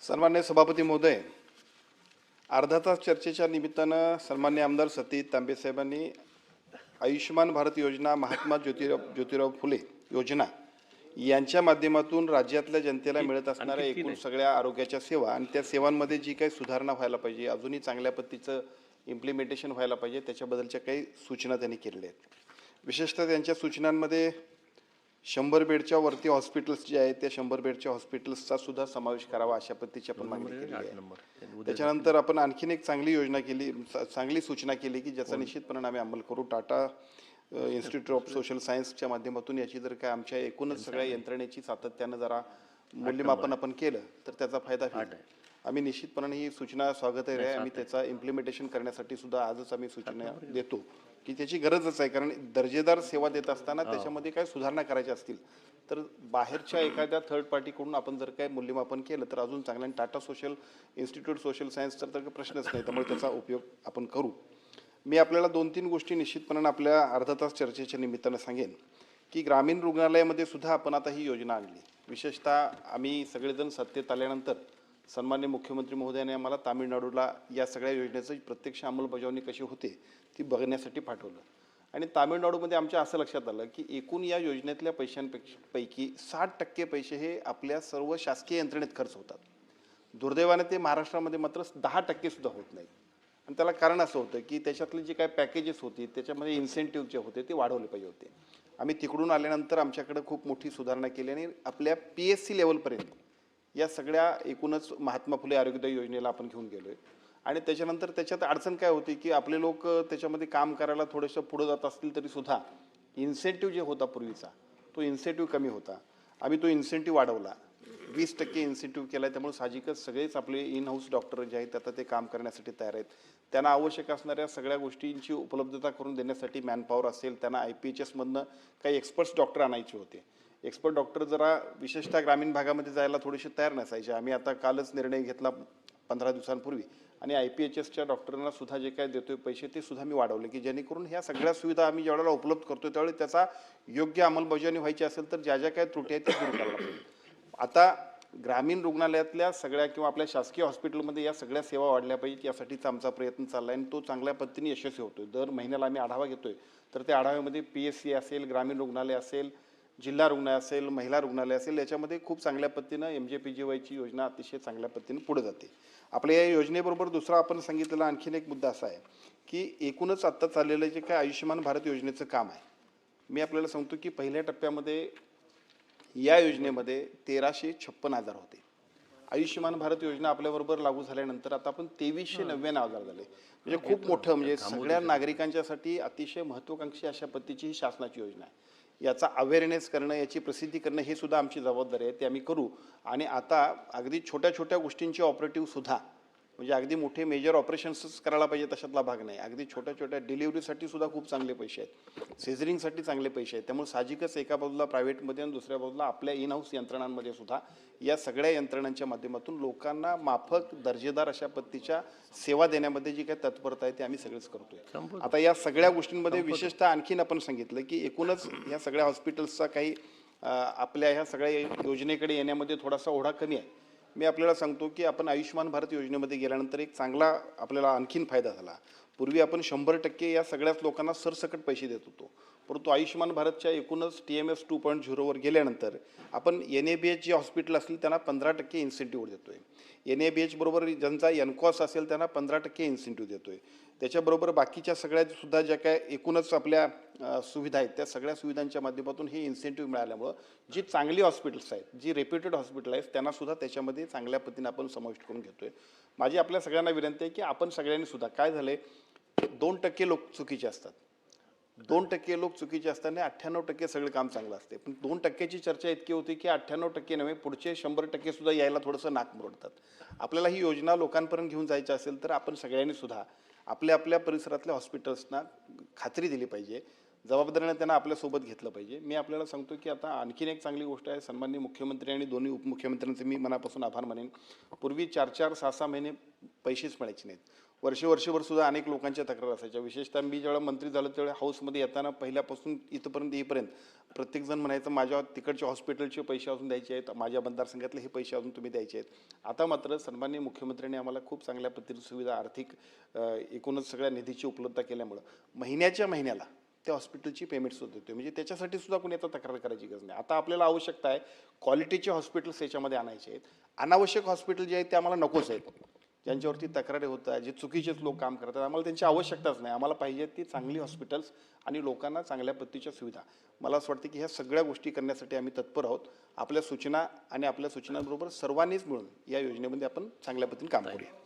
सन्मान्य सभापती महोदय, अर्धा तास चर्चेच्या निमित्तानं सन्मान्य आमदार सतीश तांबे साहेबांनी आयुष्यमान भारत योजना, महात्मा ज्योतिराव फुले योजना यांच्या माध्यमातून राज्यातल्या जनतेला मिळत असणाऱ्या एकूण सगळ्या आरोग्याच्या सेवा आणि त्या सेवांमध्ये जी काही सुधारणा व्हायला पाहिजे, अजूनही चांगल्या पद्धतीचं इम्प्लिमेंटेशन व्हायला पाहिजे, त्याच्याबद्दलच्या काही सूचना त्यांनी केलेल्या आहेत. विशेषतः त्यांच्या सूचनांमध्ये 100 बेडच्या वरती हॉस्पिटल्स जे आहेत त्या 100 बेडच्या हॉस्पिटल्सचा सुद्धा समावेश करावा अशा पद्धतीची आपण मागणी केली आहे. त्याच्यानंतर आपण आणखीन एक चांगली सूचना केली की ज्याचा निश्चितपणे आम्ही अंमल करू. टाटा इन्स्टिट्यूट ऑफ सोशल सायन्सच्या माध्यमातून याची जर काय आमच्या एकूणच सगळ्या यंत्रणेची सातत्यानं जरा मूल्यमापन आपण केलं तर त्याचा फायदा होईल. आम्ही निश्चितपणे ही सूचना स्वागत आहे. आम्ही त्याचा इम्प्लिमेंटेशन करण्यासाठी सुद्धा आजच आम्ही सूचना देतो की त्याची गरजच आहे. कारण दर्जेदार सेवा देत असताना त्याच्यामध्ये काय सुधारणा करायच्या असतील तर बाहेरच्या एखाद्या थर्ड पार्टीकडून आपण जर काय मूल्यमापन केलं तर अजून चांगलं. आणि टाटा सोशल इन्स्टिट्यूट सोशल सायन्सचा तर प्रश्नच नाही, त्यामुळे त्याचा उपयोग आपण करू. मी आपल्याला 2-3 गोष्टी निश्चितपणे आपल्या अर्धा तास चर्चेच्या निमित्तानं सांगेन की ग्रामीण रुग्णालयामध्ये सुद्धा आपण आता ही योजना आणली. विशेषतः आम्ही सगळेजण सत्तेत आल्यानंतर सन्मान्य मुख्यमंत्री महोदयाने आम्हाला तामिळनाडूला या सगळ्या योजनेची प्रत्यक्ष अंमलबजावणी कशी होते ती बघण्यासाठी पाठवलं. आणि तामिळनाडूमध्ये आमच्या असं लक्षात आलं की एकूण या योजनेतल्या पैशांपैकी 60% पैसे हे आपल्या सर्व शासकीय यंत्रणेत खर्च होतात. दुर्दैवाने ते महाराष्ट्रामध्ये मात्र 10% सुद्धा होत नाही. आणि त्याला कारण असं होतं की त्याच्यातले जे काय पॅकेजेस होते त्याच्यामध्ये इन्सेंटिव्ह जे होते ते वाढवले पाहिजे होते. आम्ही तिकडून आल्यानंतर आमच्याकडे खूप मोठी सुधारणा केली आणि आपल्या PSC लेवलपर्यंत या सगळ्या एकूणच महात्मा फुले आरोग्यदायी योजनेला आपण घेऊन गेलोय. आणि त्याच्यानंतर त्याच्यात अडचण काय होती की आपले लोक त्याच्यामध्ये काम करायला थोडंसं पुढे जात असतील तरी सुद्धा इन्सेंटिव्ह जे होता पूर्वीचा तो इन्सेंटिव्ह कमी होता. आम्ही तो इन्सेंटिव्ह वाढवला, 20% इन्सेंटिव्ह केला. त्यामुळे साहजिकच सगळेच आपले इन हाऊस डॉक्टर जे आहेत आता ते काम करण्यासाठी तयार आहेत. त्यांना आवश्यक असणाऱ्या सगळ्या गोष्टींची उपलब्धता करून देण्यासाठी मॅनपॉवर असेल, त्यांना IPHS काही एक्सपर्ट्स डॉक्टर आणायचे होते. एक्सपर्ट डॉक्टर जरा विशेषतः ग्रामीण भागामध्ये जायला थोडेसे तयार नसायचे. आम्ही आता कालच निर्णय घेतला 15 दिवसांपूर्वी आणि IPHSच्या डॉक्टरांना सुद्धा जे काय देतोय पैसे ते सुद्धा मी वाढवले की जेणेकरून ह्या सगळ्या सुविधा आम्ही ज्यावेळेला उपलब्ध करतोय त्यावेळी त्याचा योग्य अंमलबजावणी व्हायची असेल तर ज्या ज्या काही त्रुटी आहेत त्या दूर करायला पाहिजे. आता ग्रामीण रुग्णालयातल्या सगळ्या किंवा आपल्या शासकीय हॉस्पिटलमध्ये या सगळ्या सेवा वाढल्या पाहिजेत यासाठीचा आमचा प्रयत्न चालला आहे आणि तो चांगल्या पद्धतीने यशस्वी होतोय. दर महिन्याला आम्ही आढावा घेतोय तर त्या आढाव्यामध्ये PSC असेल, ग्रामीण रुग्णालय असेल, जिल्हा रुग्णालय असेल, महिला रुग्णालय असेल, याच्यामध्ये खूप चांगल्या पद्धतीनं MJPGYची योजना अतिशय चांगल्या पद्धतीने पुढे जाते. आपल्या या योजनेबरोबर दुसरा आपण सांगितलेला आणखीन एक मुद्दा असा आहे की एकूणच आत्ता चाललेलं जे काय आयुष्यमान भारत योजनेचं काम आहे, मी आपल्याला सांगतो की पहिल्या टप्प्यामध्ये या योजनेमध्ये 1356,000 होते. आयुष्यमान भारत योजना आपल्याबरोबर लागू झाल्यानंतर आता आपण 2399,000 झाले. म्हणजे खूप मोठं, म्हणजे सगळ्या नागरिकांच्यासाठी अतिशय महत्त्वाकांक्षी अशा पद्धतीची ही शासनाची योजना आहे. याचा अवेअरनेस करणं, याची प्रसिद्धी करणं हे सुद्धा आमची जबाबदारी आहे, ते आम्ही करू. आणि आता अगदी छोट्या छोट्या गोष्टींची ऑपरेटिव्ह सुद्धा, म्हणजे अगदी मोठे मेजर ऑपरेशन्सच करायला पाहिजे तशातला भाग नाही. अगदी छोट्या छोट्या डिलिव्हरीसाठी सुद्धा खूप चांगले पैसे आहेत, सिझरिंगसाठी चांगले पैसे आहेत. त्यामुळे साहजिकच एका बाजूला प्रायव्हेटमध्ये आणि दुसऱ्या बाजूला आपल्या इन हाऊस यंत्रणांमध्ये सुद्धा या सगळ्या यंत्रणांच्या माध्यमातून लोकांना माफक दर्जेदार अशा पद्धतीच्या सेवा देण्यामध्ये जी काही तत्परता आहे ते आम्ही सगळेच करतोय. आता या सगळ्या गोष्टींमध्ये विशेषतः आणखीन आपण सांगितलं की एकूणच या सगळ्या हॉस्पिटल्सचा काही आपल्या ह्या सगळ्या योजनेकडे येण्यामध्ये थोडासा ओढा कमी आहे. मी आपल्याला सांगतो की आपण आयुष्यमान भारत योजनेमध्ये गेल्यानंतर एक चांगला आपल्याला आणखीन फायदा झाला. पूर्वी आपण 100% या सगळ्याच लोकांना सरसकट पैसे देत होतो, परंतु आयुष्यमान भारतच्या एकूणच TMS 2.0वर गेल्यानंतर आपण NABH जे हॉस्पिटल असतील त्यांना 15% इन्सेंटिव्ह देतोय. NABH बरोबर ज्यांचा NCOS असेल त्यांना 15% इन्सेंटिव्ह देतोय. त्याच्याबरोबर बाकीच्या सगळ्या सुद्धा ज्या काय एकूणच आपल्या सुविधा आहेत त्या सगळ्या सुविधांच्या माध्यमातून हे इन्सेंटिव्ह मिळाल्यामुळं जी चांगली हॉस्पिटल्स आहेत, जी रेप्युटेड हॉस्पिटल आहेत त्यांना सुद्धा त्याच्यामध्ये चांगल्या पद्धतीने आपण समाविष्ट करून घेतोय. माझी आपल्या सगळ्यांना विनंती आहे की आपण सगळ्यांनी सुद्धा, काय झालंय, 2% लोक चुकीचे असतात, 2% लोक चुकीचे असताना 98% सगळं काम चांगलं असते. पण 2%ची चर्चा इतकी होती की 98% नव्हे, पुढचे 100% सुद्धा यायला थोडंसं नाक मुरडतात. आपल्याला ही योजना लोकांपर्यंत घेऊन जायची असेल तर आपण सगळ्यांनी सुद्धा आपल्या आपल्या परिसरातल्या हॉस्पिटल्सना खात्री दिली पाहिजे, जबाबदारीने त्यांना आपल्यासोबत घेतलं पाहिजे. मी आपल्याला सांगतो की आता आणखीन एक चांगली गोष्ट आहे, सन्माननीय मुख्यमंत्री आणि दोन्ही उपमुख्यमंत्र्यांचे मी मनापासून आभार मानेन. पूर्वी 4-4, 6-6 महिने पैसेच मिळायचे नाहीत. वर्षभर सुद्धा अनेक लोकांच्या तक्रार असायच्या. विशेषतः मी ज्यावेळेला मंत्री झालो त्यावेळेला हाऊसमध्ये येताना पहिल्यापासून इथपर्यंत येईपर्यंत प्रत्येकजण म्हणायचं माझ्या तिकडच्या हॉस्पिटलचे पैसे अजून द्यायचे आहेत, माझ्या मतदारसंघातले हे पैसे अजून तुम्ही द्यायचे आहेत. आता मात्र सन्माननीय मुख्यमंत्र्यांनी आम्हाला खूप चांगल्या पद्धतीने सुविधा आर्थिक एकूणच सगळ्या निधीची उपलब्धता केल्यामुळं महिन्याला त्या हॉस्पिटलची पेमेंट्स होत होते. म्हणजे त्याच्यासाठी सुद्धा कोणी आता तक्रार करायची गरज नाही. आता आपल्याला आवश्यकता आहे क्वालिटीचे हॉस्पिटल्स याच्यामध्ये आणायचे आहेत. अनावश्यक हॉस्पिटल जे आहेत ते आम्हाला नकोच आहेत. ज्यांच्यावरती तक्रारी होतात, जे चुकीचेच लोक काम करतात, आम्हाला त्यांची आवश्यकताच नाही. आम्हाला पाहिजे ती चांगली हॉस्पिटल्स आणि लोकांना चांगल्या पद्धतीच्या सुविधा. मला असं वाटतं की ह्या सगळ्या गोष्टी करण्यासाठी आम्ही तत्पर आहोत. आपल्या सूचना आणि आपल्या सूचनांबरोबर सर्वांनीच मिळून या योजनेमध्ये आपण चांगल्या पद्धतीने काम करूया.